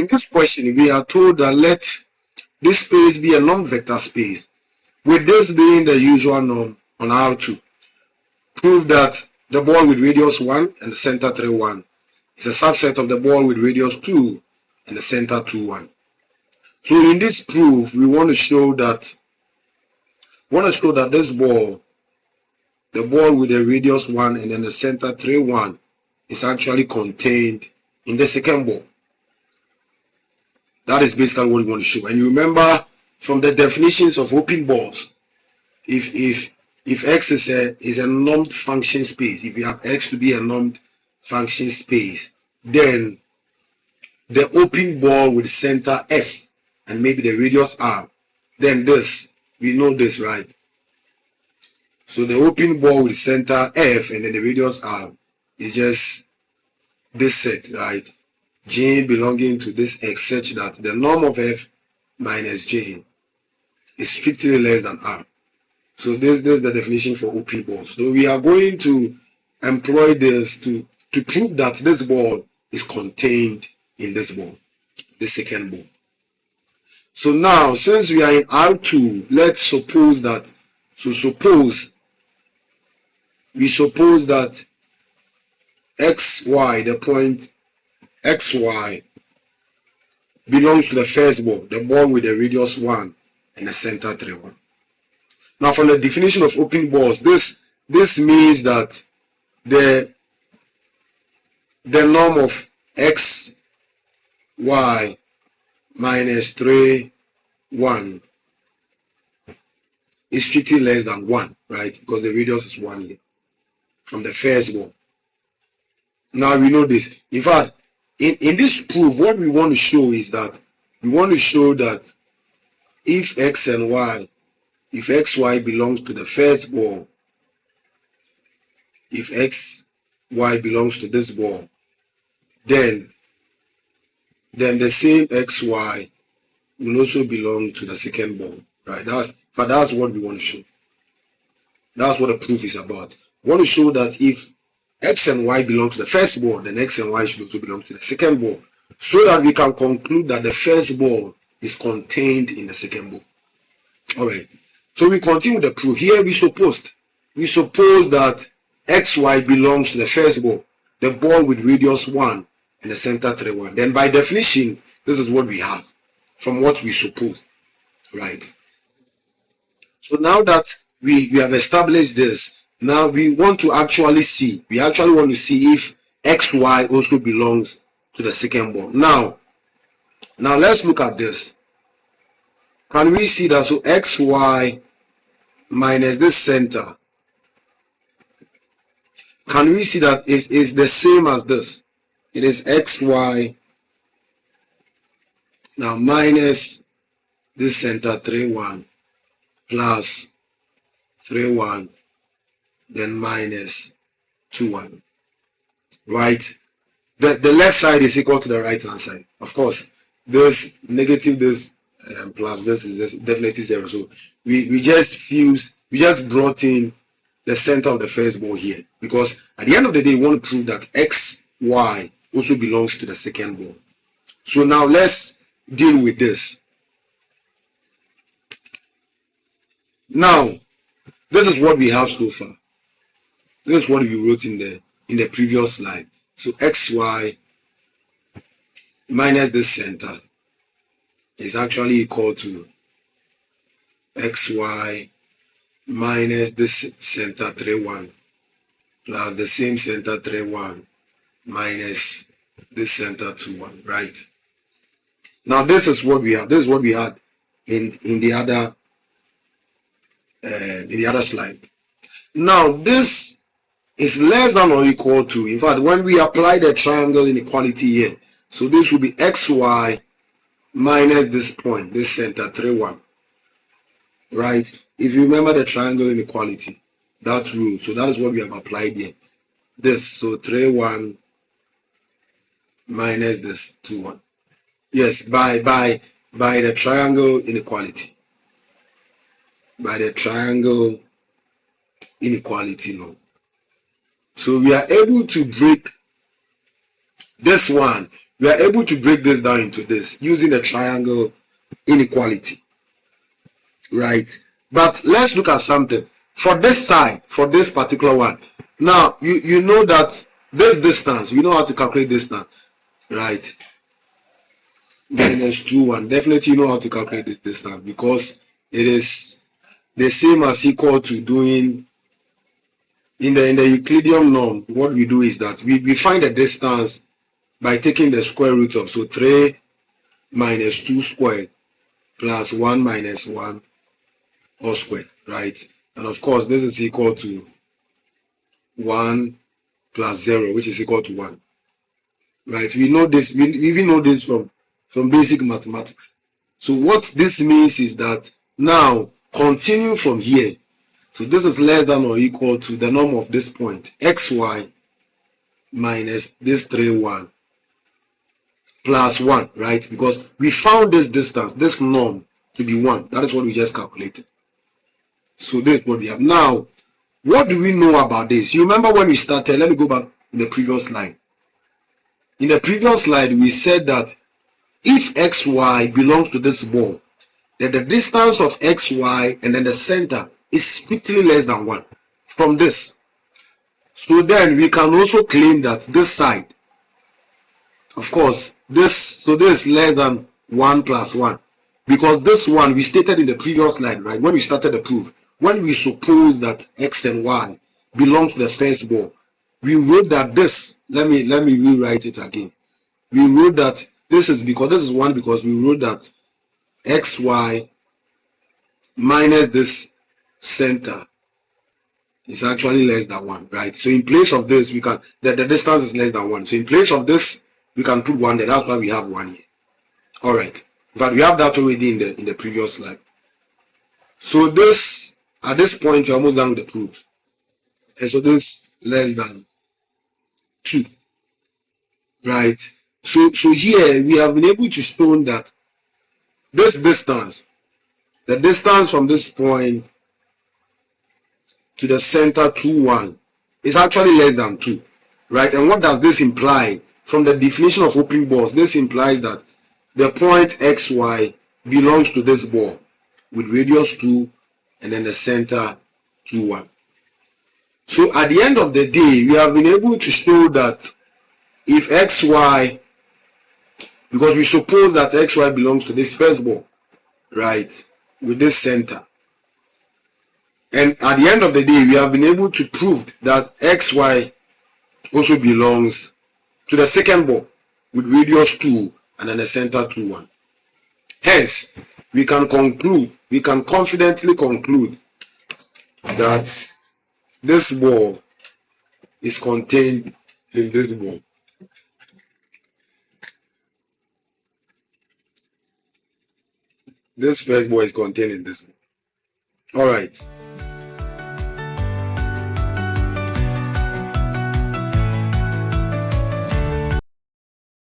this question, we are told that let this space be a non-vector space, with this being the usual norm on R2. Prove that the ball with radius 1 and the center 3, 1 is a subset of the ball with radius 2 and the center 2, 1. So in this proof, we want to show that this ball, the ball with the radius 1 and then the center 3, 1, is actually contained in the second ball. That is basically what we want to show. And you remember from the definitions of open balls, if X is a normed function space, if you have X to be a normed function space, then the open ball with center F and maybe the radius R, then this, we know this, right? So the open ball with center F and then the radius R is just this set, right? J belonging to this X such that the norm of F minus J is strictly less than R. So this is the definition for open balls. So we are going to employ this to prove that this ball is contained in this ball, the second ball. So now, since we are in R2, let's suppose that, we suppose that XY, the point XY, belongs to the first ball, the ball with the radius 1 and the center 3, 1. Now, from the definition of open balls, this means that the norm of XY minus 3, 1 is strictly less than 1, right? Because the radius is 1 here from the first ball. Now we know this. In fact, in this proof, what we want to show is that we want to show that if X and Y, if XY belongs to the first ball, if XY belongs to this ball, then the same XY will also belong to the second ball, right? That's what we want to show. That's what the proof is about. We want to show that if X and Y belong to the first ball, then X and Y should also belong to the second ball, so that we can conclude that the first ball is contained in the second ball. All right. So we continue the proof. Here we suppose that XY belongs to the first ball, the ball with radius 1 and the center 3, 1. Then by definition, this is what we have from what we suppose, right? So now that we have established this, now we want to actually see, if XY also belongs to the second ball. Now let's look at this. Can we see that? So XY minus this center, can we see that is the same as this? It is XY now minus this center 3, 1 plus 3, 1, then minus 2, 1, right? The left side is equal to the right hand side. Of course, this negative, this plus this is definitely 0. So we just brought in the center of the first ball here, because at the end of the day, we want to prove that XY also belongs to the second ball. So now let's deal with this. Now, this is what we have so far. This is what we wrote in the previous slide. So XY minus this center is actually equal to XY minus this center 3, 1 plus the same center 3, 1 minus this center 2, 1, right? Now this is what we have. This is what we had in the other slide. Now this is less than or equal to, in fact, when we apply the triangle inequality here, so this will be XY minus this point, this center 3, 1, right? If you remember the triangle inequality, that rule, so that is what we have applied here. This, so 3, 1 minus this 2, 1. Yes, by the triangle inequality. By the triangle inequality law. So we are able to break this one. we are able to break this down into this using the triangle inequality, right? But let's look at something. For this side, for this particular one, now you know that this distance, we know how to calculate distance, right? Minus 2, 1. Definitely you know how to calculate this distance because it is the same as equal to doing in the Euclidean norm. What we do is that we find the distance by taking the square root of, so 3 minus 2 squared plus 1 minus 1 all squared, right? And of course, this is equal to 1 plus 0, which is equal to 1, right? We know this, we even know this from basic mathematics. So what this means is that now continue from here. So this is less than or equal to the norm of this point, xy minus this 3, 1 plus 1, right? Because we found this distance, this norm to be 1. That is what we just calculated. So this is what we have. Now, what do we know about this? You remember when we started, let me go back in the previous slide. In the previous slide, we said that if xy belongs to this ball, then the distance of xy and then the center is strictly less than 1 from this. So then we can also claim that this side, of course, this is less than 1 plus 1. Because this one we stated in the previous slide, right? When we started the proof, when we suppose that x and y belong to the first ball, we wrote that this, let me rewrite it again. We wrote that this is because this is 1 because we wrote that xy minus this center is actually less than 1, right? So in place of this, we can, the distance is less than 1. So in place of this, we can put 1 there. That's why we have 1 here. All right. But we have that already in the previous slide. So this, at this point, we're almost done with the proof. And so this less than 2, right? So here we have been able to show that this distance, the distance from this point to the center 2, 1 is actually less than 2, right? And what does this imply? From the definition of open balls, this implies that the point xy belongs to this ball with radius 2 and then the center 2, 1. So at the end of the day, we have been able to show that if xy, because we suppose that xy belongs to this first ball, right, with this center. And at the end of the day, we have been able to prove that xy also belongs to the second ball with radius 2 and then the center 2, 1. Hence, we can confidently conclude that this ball is contained in this ball. This first ball is contained in this ball. All right.